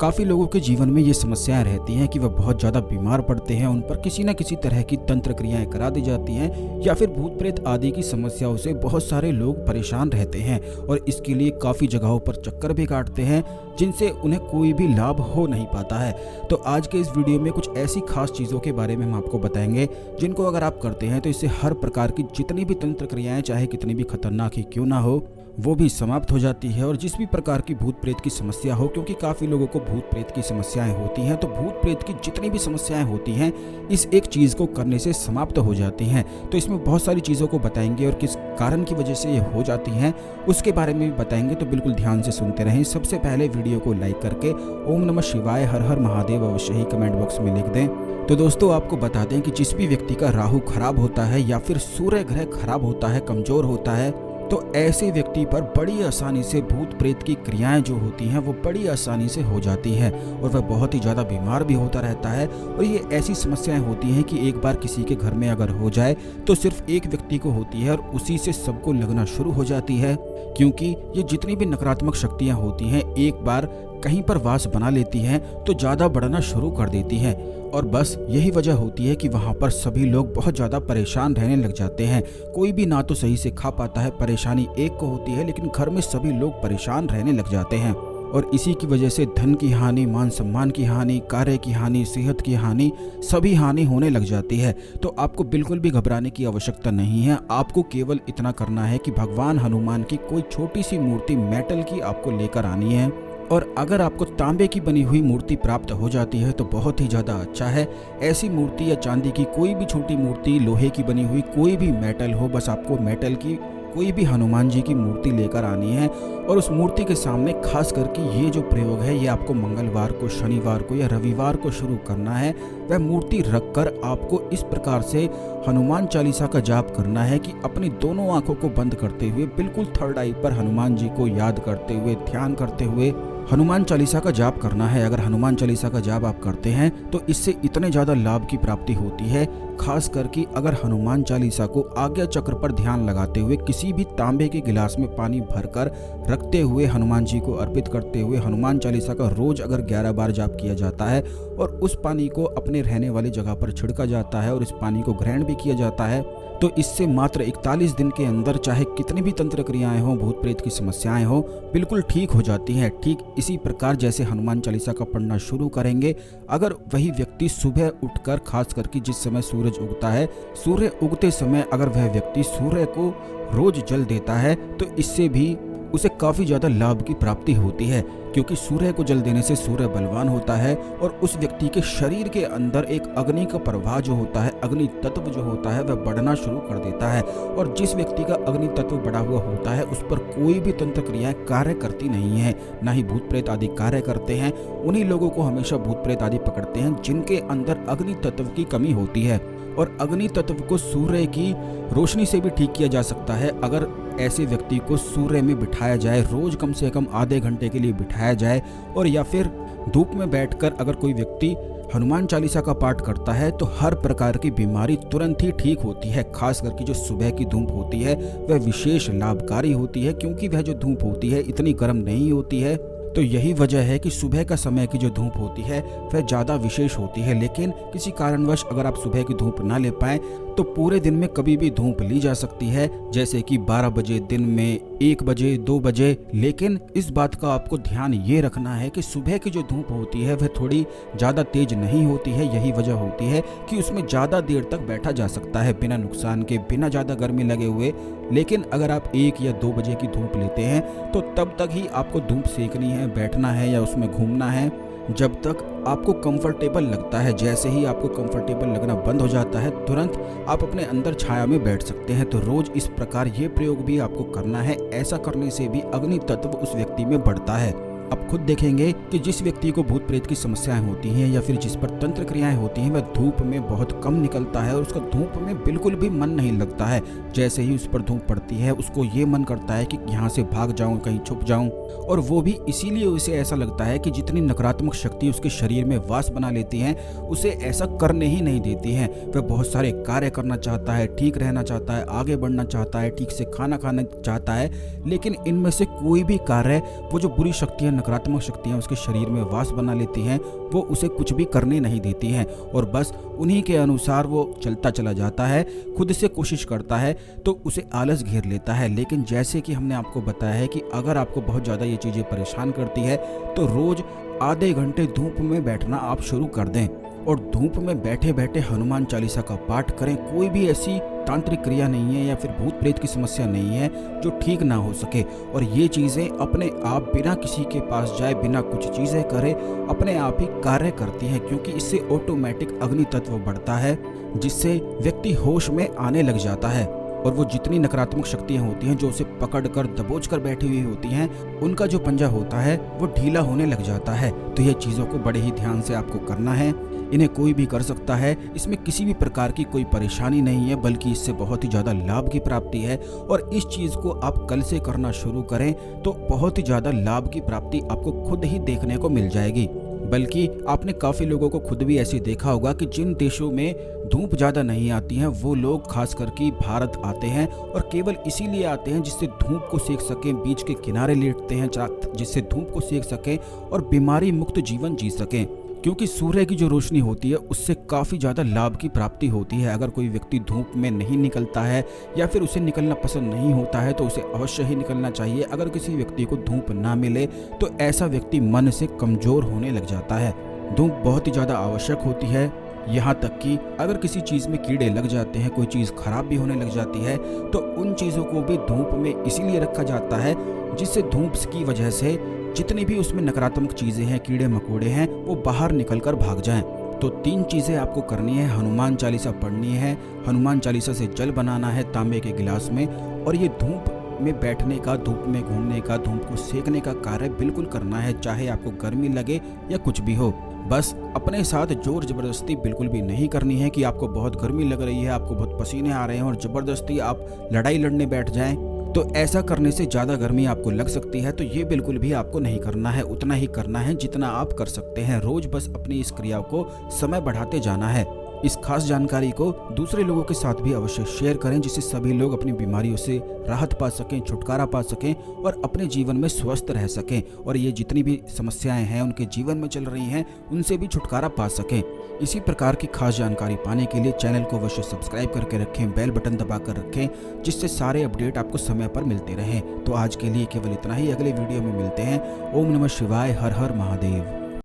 काफ़ी लोगों के जीवन में ये समस्याएं रहती हैं कि वह बहुत ज़्यादा बीमार पड़ते हैं, उन पर किसी न किसी तरह की तंत्र क्रियाएं करा दी जाती हैं या फिर भूत प्रेत आदि की समस्याओं से बहुत सारे लोग परेशान रहते हैं और इसके लिए काफ़ी जगहों पर चक्कर भी काटते हैं जिनसे उन्हें कोई भी लाभ हो नहीं पाता है। तो आज के इस वीडियो में कुछ ऐसी खास चीज़ों के बारे में हम आपको बताएंगे जिनको अगर आप करते हैं तो इससे हर प्रकार की जितनी भी तंत्र क्रियाएं चाहे कितनी भी खतरनाक ही क्यों ना हो वो भी समाप्त हो जाती है। और जिस भी प्रकार की भूत प्रेत की समस्या हो, क्योंकि काफ़ी लोगों को भूत प्रेत की समस्याएं होती हैं, तो भूत प्रेत की जितनी भी समस्याएं होती हैं इस एक चीज़ को करने से समाप्त हो जाती हैं। तो इसमें बहुत सारी चीज़ों को बताएंगे और किस कारण की वजह से ये हो जाती हैं उसके बारे में भी बताएंगे, तो बिल्कुल ध्यान से सुनते रहें। सबसे पहले वीडियो को लाइक करके ओम नमः शिवाय हर हर महादेव अवश्य ही कमेंट बॉक्स में लिख दें। तो दोस्तों आपको बता दें कि जिस भी व्यक्ति का राहु खराब होता है या फिर सूर्य ग्रह खराब होता है, कमजोर होता है, तो ऐसे व्यक्ति पर बड़ी आसानी से भूत प्रेत की क्रियाएं जो होती हैं वो बड़ी आसानी से हो जाती हैं और वह बहुत ही ज़्यादा बीमार भी होता रहता है। और ये ऐसी समस्याएं होती हैं कि एक बार किसी के घर में अगर हो जाए तो सिर्फ एक व्यक्ति को होती है और उसी से सबको लगना शुरू हो जाती है, क्योंकि ये जितनी भी नकारात्मक शक्तियाँ होती हैं एक बार कहीं पर वास बना लेती हैं तो ज़्यादा बढ़ना शुरू कर देती हैं। और बस यही वजह होती है कि वहाँ पर सभी लोग बहुत ज़्यादा परेशान रहने लग जाते हैं। कोई भी ना तो सही से खा पाता है, परेशानी एक को होती है, लेकिन घर में सभी लोग परेशान रहने लग जाते हैं। और इसी की वजह से धन की हानि, मान सम्मान की हानि, कार्य की हानि, सेहत की हानि, सभी हानि होने लग जाती है। तो आपको बिल्कुल भी घबराने की आवश्यकता नहीं है। आपको केवल इतना करना है कि भगवान हनुमान की कोई छोटी सी मूर्ति मेटल की आपको लेकर आनी है। और अगर आपको तांबे की बनी हुई मूर्ति प्राप्त हो जाती है तो बहुत ही ज़्यादा अच्छा है। ऐसी मूर्ति या चांदी की कोई भी छोटी मूर्ति, लोहे की बनी हुई कोई भी मेटल हो, बस आपको मेटल की कोई भी हनुमान जी की मूर्ति लेकर आनी है। और उस मूर्ति के सामने खास करके ये जो प्रयोग है ये आपको मंगलवार को, शनिवार को या रविवार को शुरू करना है। वह मूर्ति रखकर आपको इस प्रकार से हनुमान चालीसा का जाप करना है कि अपनी दोनों आंखों को बंद करते हुए बिल्कुल थर्ड आई पर हनुमान जी को याद करते हुए, ध्यान करते हुए हनुमान चालीसा का जाप करना है। अगर हनुमान चालीसा का जाप आप करते हैं तो इससे इतने ज़्यादा लाभ की प्राप्ति होती है, खास करके अगर हनुमान चालीसा को आज्ञा चक्र पर ध्यान लगाते हुए किसी भी तांबे के गिलास में पानी भरकर रखते हुए हनुमान जी को अर्पित करते हुए हनुमान चालीसा का रोज अगर 11 बार जाप किया जाता है और उस पानी को अपने रहने वाली जगह पर छिड़का जाता है और इस पानी को ग्रहण भी किया जाता है, तो इससे मात्र 41 दिन के अंदर चाहे कितनी भी तंत्र क्रियाएं हों, भूत प्रेत की समस्याएं हों, बिल्कुल ठीक हो जाती हैं। ठीक इसी प्रकार जैसे हनुमान चालीसा का पढ़ना शुरू करेंगे, अगर वही व्यक्ति सुबह उठकर, खास करके जिस समय सूरज उगता है, सूर्य उगते समय अगर वह व्यक्ति सूर्य को रोज जल देता है तो इससे भी उसे काफ़ी ज़्यादा लाभ की प्राप्ति होती है, क्योंकि सूर्य को जल देने से सूर्य बलवान होता है और उस व्यक्ति के शरीर के अंदर एक अग्नि का प्रवाह जो होता है, अग्नि तत्व जो होता है वह बढ़ना शुरू कर देता है। और जिस व्यक्ति का अग्नि तत्व बढ़ा हुआ होता है उस पर कोई भी तंत्र क्रियाएं कार्य करती नहीं है, ना ही भूत प्रेत आदि कार्य करते हैं। उन्हीं लोगों को हमेशा भूत प्रेत आदि पकड़ते हैं जिनके अंदर अग्नि तत्व की कमी होती है। और अग्नि तत्व को सूर्य की रोशनी से भी ठीक किया जा सकता है। अगर ऐसे व्यक्ति को सूर्य में बिठाया जाए, रोज कम से कम आधे घंटे के लिए बिठाया जाए, और या फिर धूप में बैठकर अगर कोई व्यक्ति हनुमान चालीसा का पाठ करता है तो हर प्रकार की बीमारी तुरंत ही ठीक होती है। खास करके जो सुबह की धूप होती है वह विशेष लाभकारी होती है, क्योंकि वह जो धूप होती है इतनी गर्म नहीं होती है। तो यही वजह है कि सुबह का समय की जो धूप होती है वह ज़्यादा विशेष होती है। लेकिन किसी कारणवश अगर आप सुबह की धूप ना ले पाएँ तो पूरे दिन में कभी भी धूप ली जा सकती है, जैसे कि 12 बजे, दिन में 1 बजे, 2 बजे। लेकिन इस बात का आपको ध्यान ये रखना है कि सुबह की जो धूप होती है वह थोड़ी ज़्यादा तेज नहीं होती है। यही वजह होती है कि उसमें ज़्यादा देर तक बैठा जा सकता है बिना नुकसान के, बिना ज़्यादा गर्मी लगे हुए। लेकिन अगर आप 1 या 2 बजे की धूप लेते हैं तो तब तक ही आपको धूप सेकनी है, बैठना है या उसमें घूमना है जब तक आपको कंफर्टेबल लगता है। जैसे ही आपको कंफर्टेबल लगना बंद हो जाता है तुरंत आप अपने अंदर छाया में बैठ सकते हैं। तो रोज इस प्रकार ये प्रयोग भी आपको करना है। ऐसा करने से भी अग्नि तत्व उस व्यक्ति में बढ़ता है। आप खुद देखेंगे कि जिस व्यक्ति को भूत प्रेत की समस्याएं होती हैं या फिर जिस पर तंत्र क्रियाएं होती हैं वह धूप में बहुत कम निकलता है और उसका धूप में बिल्कुल भी मन नहीं लगता है। जैसे ही उस पर धूप पड़ती है उसको ये मन करता है कि यहाँ से भाग जाऊं, कहीं छुप जाऊं। और वो भी इसीलिए उसे ऐसा लगता है कि जितनी नकारात्मक शक्ति उसके शरीर में वास बना लेती हैं उसे ऐसा करने ही नहीं देती हैं। वह बहुत सारे कार्य करना चाहता है, ठीक रहना चाहता है, आगे बढ़ना चाहता है, ठीक से खाना खाना चाहता है, लेकिन इनमें से कोई भी कार्य वो जो बुरी शक्तियाँ नकारात्मक शक्तियाँ उसके शरीर में वास बना लेती हैं, वो उसे कुछ भी करने नहीं देती हैं और बस उन्हीं के अनुसार वो चलता चला जाता है, खुद से कोशिश करता है तो उसे आलस घेर लेता है। लेकिन जैसे कि हमने आपको बताया है कि अगर आपको बहुत ज़्यादा ये चीज़ें परेशान करती है तो रोज़ आधे घंटे धूप में बैठना आप शुरू कर दें और धूप में बैठे बैठे हनुमान चालीसा का पाठ करें। कोई भी ऐसी तांत्रिक क्रिया नहीं है या फिर भूत प्रेत की समस्या नहीं है जो ठीक ना हो सके, और ये चीज़ें अपने आप बिना किसी के पास जाए, बिना कुछ चीज़ें करे, अपने आप ही कार्य करती हैं, क्योंकि इससे ऑटोमेटिक अग्नि तत्व बढ़ता है जिससे व्यक्ति होश में आने लग जाता है और वो जितनी नकारात्मक शक्तियाँ होती हैं जो उसे पकड़ कर दबोच कर बैठी हुई होती हैं, उनका जो पंजा होता है वो ढीला होने लग जाता है। तो ये चीज़ों को बड़े ही ध्यान से आपको करना है। इन्हें कोई भी कर सकता है, इसमें किसी भी प्रकार की कोई परेशानी नहीं है, बल्कि इससे बहुत ही ज़्यादा लाभ की प्राप्ति है। और इस चीज़ को आप कल से करना शुरू करें तो बहुत ही ज़्यादा लाभ की प्राप्ति आपको खुद ही देखने को मिल जाएगी। बल्कि आपने काफ़ी लोगों को खुद भी ऐसे देखा होगा कि जिन देशों में धूप ज़्यादा नहीं आती हैं वो लोग खास करके भारत आते हैं और केवल इसीलिए आते हैं जिससे धूप को सेक सकें, बीच के किनारे लेटते हैं जिससे धूप को सेक सकें और बीमारी मुक्त जीवन जी सकें, क्योंकि सूर्य की जो रोशनी होती है उससे काफ़ी ज़्यादा लाभ की प्राप्ति होती है। अगर कोई व्यक्ति धूप में नहीं निकलता है या फिर उसे निकलना पसंद नहीं होता है तो उसे अवश्य ही निकलना चाहिए। अगर किसी व्यक्ति को धूप ना मिले तो ऐसा व्यक्ति मन से कमज़ोर होने लग जाता है। धूप बहुत ही ज़्यादा आवश्यक होती है, यहाँ तक कि अगर किसी चीज़ में कीड़े लग जाते हैं, कोई चीज़ खराब भी होने लग जाती है, तो उन चीज़ों को भी धूप में इसीलिए रखा जाता है जिससे धूप की वजह से जितनी भी उसमें नकारात्मक चीज़ें हैं, कीड़े मकोड़े हैं, वो बाहर निकलकर भाग जाएं। तो 3 चीज़ें आपको करनी है। हनुमान चालीसा पढ़नी है, हनुमान चालीसा से जल बनाना है तांबे के गिलास में, और ये धूप में बैठने का, धूप में घूमने का, धूप को सेकने का कार्य बिल्कुल करना है, चाहे आपको गर्मी लगे या कुछ भी हो। बस अपने साथ जोर जबरदस्ती बिल्कुल भी नहीं करनी है कि आपको बहुत गर्मी लग रही है, आपको बहुत पसीने आ रहे हैं और ज़बरदस्ती आप लड़ाई लड़ने बैठ जाएं, तो ऐसा करने से ज़्यादा गर्मी आपको लग सकती है। तो ये बिल्कुल भी आपको नहीं करना है, उतना ही करना है जितना आप कर सकते हैं। रोज़ बस अपनी इस क्रिया को समय बढ़ाते जाना है। इस खास जानकारी को दूसरे लोगों के साथ भी अवश्य शेयर करें, जिससे सभी लोग अपनी बीमारियों से राहत पा सकें, छुटकारा पा सकें और अपने जीवन में स्वस्थ रह सकें, और ये जितनी भी समस्याएं हैं उनके जीवन में चल रही हैं उनसे भी छुटकारा पा सकें। इसी प्रकार की खास जानकारी पाने के लिए चैनल को अवश्य सब्सक्राइब करके रखें, बेल बटन दबा कर रखें, जिससे सारे अपडेट आपको समय पर मिलते रहें। तो आज के लिए केवल इतना ही, अगले वीडियो में मिलते हैं। ओम नमः शिवाय, हर हर महादेव।